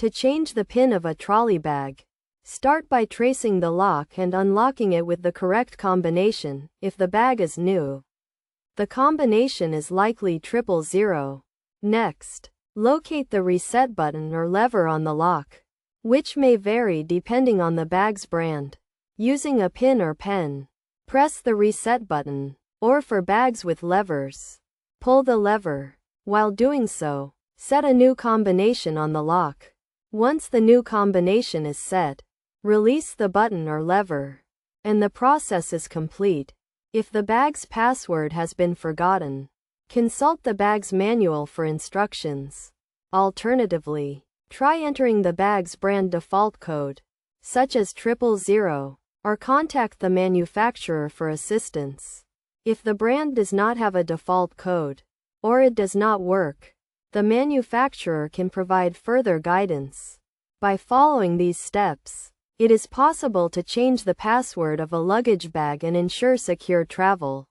To change the pin of a trolley bag, start by tracing the lock and unlocking it with the correct combination. If the bag is new, the combination is likely 000. Next, locate the reset button or lever on the lock, which may vary depending on the bag's brand. Using a pin or pen, press the reset button, or for bags with levers, pull the lever. While doing so, set a new combination on the lock. Once the new combination is set, release the button or lever, and the process is complete. If the bag's password has been forgotten, consult the bag's manual for instructions. Alternatively, try entering the bag's brand default code, such as 000, or contact the manufacturer for assistance. If the brand does not have a default code, or it does not work, the manufacturer can provide further guidance. By following these steps, it is possible to change the password of a luggage bag and ensure secure travel.